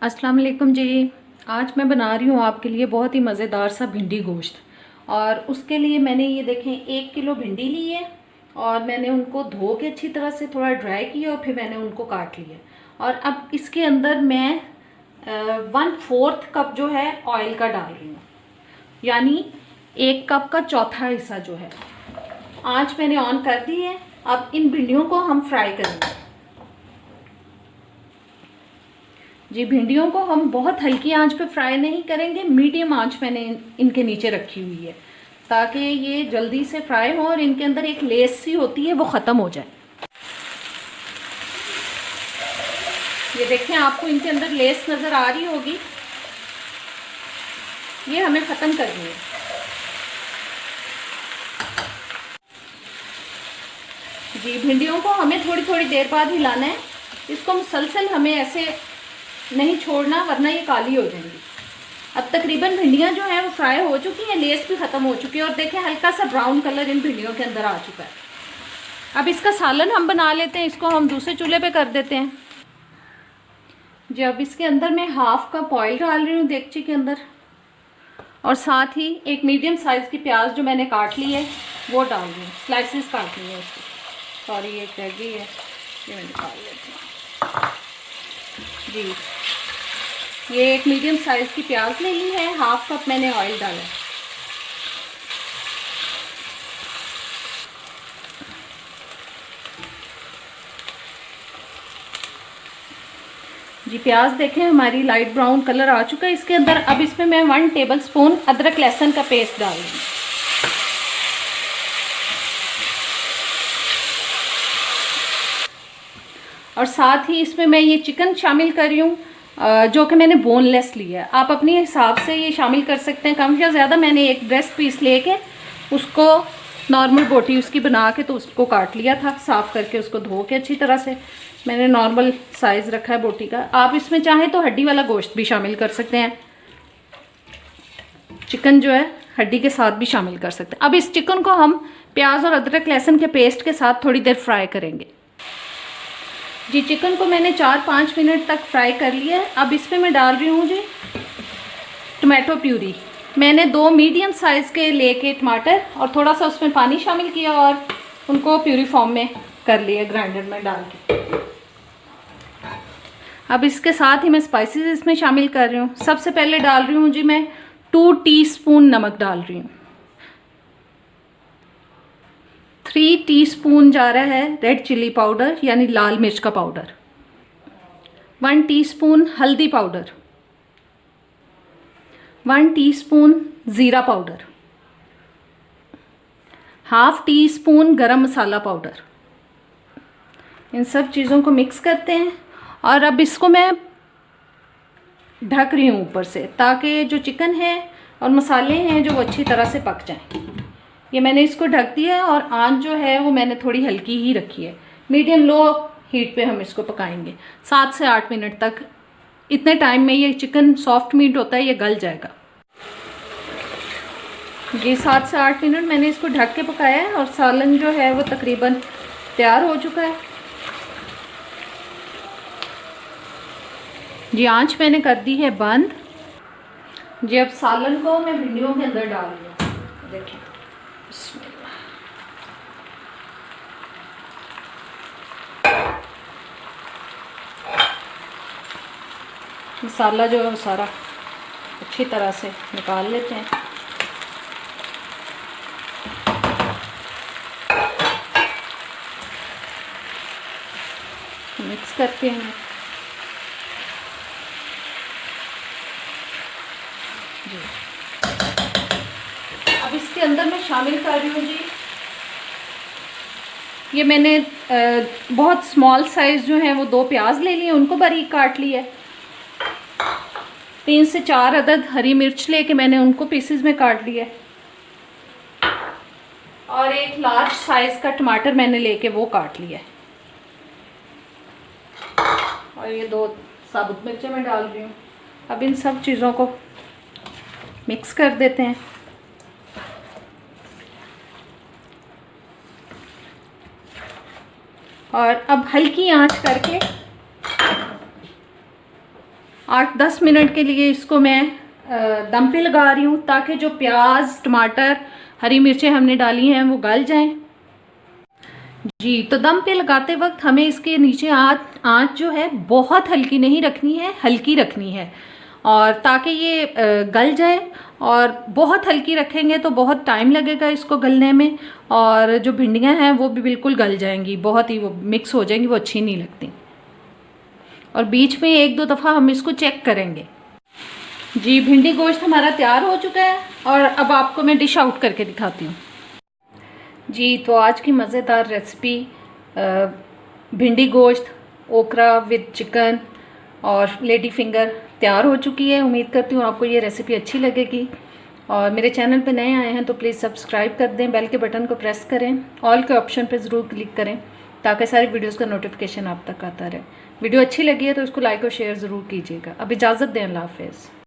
अस्सलाम वालेकुम जी। आज मैं बना रही हूँ आपके लिए बहुत ही मज़ेदार सा भिंडी गोश्त। और उसके लिए मैंने ये देखें 1 किलो भिंडी ली है और मैंने उनको धो के अच्छी तरह से थोड़ा ड्राई किया और फिर मैंने उनको काट लिया। और अब इसके अंदर मैं 1/4 कप जो है ऑयल का डाल रही हूँ, यानी 1 कप का चौथा हिस्सा जो है। आँच मैंने ऑन कर दी है। अब इन भिंडियों को हम फ्राई करेंगे जी। भिंडियों को हम बहुत हल्की आंच पे फ्राई नहीं करेंगे, मीडियम आंच मैंने इनके नीचे रखी हुई है ताकि ये जल्दी से फ्राई हो और इनके अंदर एक लेस सी होती है वो ख़त्म हो जाए। ये देखें, आपको इनके अंदर लेस नज़र आ रही होगी, ये हमें ख़त्म करनी है जी। भिंडियों को हमें थोड़ी थोड़ी देर बाद हिलाना है। इसको मुसलसल हमें ऐसे नहीं छोड़ना, वरना ये काली हो जाएंगी। अब तकरीबन भिंडियां जो हैं वो फ्राई हो चुकी हैं, लेस भी ख़त्म हो चुकी है और देखें हल्का सा ब्राउन कलर इन भिंडियों के अंदर आ चुका है। अब इसका सालन हम बना लेते हैं। इसको हम दूसरे चूल्हे पे कर देते हैं जी। अब इसके अंदर मैं 1/2 कप ऑयल डाल रही हूँ देगची के अंदर, और साथ ही एक मीडियम साइज़ की प्याज जो मैंने काट ली है वो डाल रही हूँ। स्लाइसिस काटनी है उसकी, सॉरी ये रह गई है, ये मैं निकाल लेती हूँ जी। ये एक मीडियम साइज़ की प्याज ले ली है, 1/2 कप मैंने ऑयल डाला जी। प्याज देखें हमारी लाइट ब्राउन कलर आ चुका है इसके अंदर। अब इसमें मैं 1 टेबलस्पून अदरक लहसुन का पेस्ट डाल रही हूँ और साथ ही इसमें मैं ये चिकन शामिल कर रही हूँ जो कि मैंने बोनलेस लिया है। आप अपने हिसाब से ये शामिल कर सकते हैं, कम या ज़्यादा। मैंने एक ब्रेस्ट पीस लेके उसको नॉर्मल बोटी उसकी बना के तो उसको काट लिया था, साफ़ करके उसको धो के अच्छी तरह से मैंने नॉर्मल साइज़ रखा है बोटी का। आप इसमें चाहें तो हड्डी वाला गोश्त भी शामिल कर सकते हैं, चिकन जो है हड्डी के साथ भी शामिल कर सकते हैं। अब इस चिकन को हम प्याज और अदरक लहसुन के पेस्ट के साथ थोड़ी देर फ्राई करेंगे जी। चिकन को मैंने 4-5 मिनट तक फ्राई कर लिया है। अब इसमें मैं डाल रही हूँ जी टमाटो प्यूरी। मैंने 2 मीडियम साइज़ के लेके टमाटर और थोड़ा सा उसमें पानी शामिल किया और उनको प्यूरी फॉर्म में कर लिया ग्राइंडर में डाल के। अब इसके साथ ही मैं स्पाइसेस इसमें शामिल कर रही हूँ। सबसे पहले डाल रही हूँ जी मैं 2 टीस्पून नमक डाल रही हूँ। 3 टीस्पून जा रहा है रेड चिली पाउडर यानी लाल मिर्च का पाउडर। 1 टीस्पून हल्दी पाउडर, 1 टीस्पून ज़ीरा पाउडर, 1/2 टीस्पून गरम मसाला पाउडर। इन सब चीज़ों को मिक्स करते हैं और अब इसको मैं ढक रही हूँ ऊपर से, ताकि जो चिकन है और मसाले हैं जो वो अच्छी तरह से पक जाएं। ये मैंने इसको ढक दिया है और आंच जो है वो मैंने थोड़ी हल्की ही रखी है। मीडियम लो हीट पे हम इसको पकाएंगे 7 से 8 मिनट तक। इतने टाइम में ये चिकन सॉफ्ट मीट होता है, ये गल जाएगा जी। 7 से 8 मिनट मैंने इसको ढक के पकाया है और सालन जो है वो तकरीबन तैयार हो चुका है जी। आंच मैंने कर दी है बंद जी। अब सालन को मैं भिंडियों के अंदर डाल रही हूँ। देखिए मसाला जो है सारा अच्छी तरह से निकाल लेते हैं। मिक्स करते हैं जी। अब इसके अंदर मैं शामिल कर रही हूँ जी, ये मैंने बहुत स्मॉल साइज़ जो है वो 2 प्याज ले लिए, उनको बारीक काट लिया है। 3 से 4 अदद हरी मिर्च लेके मैंने उनको पीसेस में काट लिया है और एक लार्ज साइज़ का टमाटर मैंने लेके वो काट लिया है और ये 2 साबुत मिर्चें मैं डाल रही हूँ। अब इन सब चीज़ों को मिक्स कर देते हैं और अब हल्की आंच करके 8-10 मिनट के लिए इसको मैं दम पे लगा रही हूँ, ताकि जो प्याज, टमाटर, हरी मिर्चें हमने डाली हैं वो गल जाएं। जी, तो दम पे लगाते वक्त हमें इसके नीचे आँच जो है बहुत हल्की नहीं रखनी है, हल्की रखनी है, और ताकि ये गल जाए। और बहुत हल्की रखेंगे तो बहुत टाइम लगेगा इसको गलने में, और जो भिंडियाँ हैं वो भी बिल्कुल गल जाएंगी, बहुत ही वो मिक्स हो जाएंगी, वो अच्छी नहीं लगती। और बीच में 1-2 दफ़ा हम इसको चेक करेंगे। जी, भिंडी गोश्त हमारा तैयार हो चुका है, और अब आपको मैं डिश आउट करके दिखाती हूँ। जी, तो आज की मज़ेदार रेसिपी भिंडी गोश्त, ओकरा विद चिकन और लेडी फिंगर तैयार हो चुकी है। उम्मीद करती हूँ आपको ये रेसिपी अच्छी लगेगी, और मेरे चैनल पे नए आए हैं तो प्लीज़ सब्सक्राइब कर दें, बेल के बटन को प्रेस करें, ऑल के ऑप्शन पे ज़रूर क्लिक करें, ताकि सारी वीडियोस का नोटिफिकेशन आप तक आता रहे। वीडियो अच्छी लगी है तो इसको लाइक और शेयर ज़रूर कीजिएगा। अब इजाज़त दें, अल्लाह हाफ़िज़।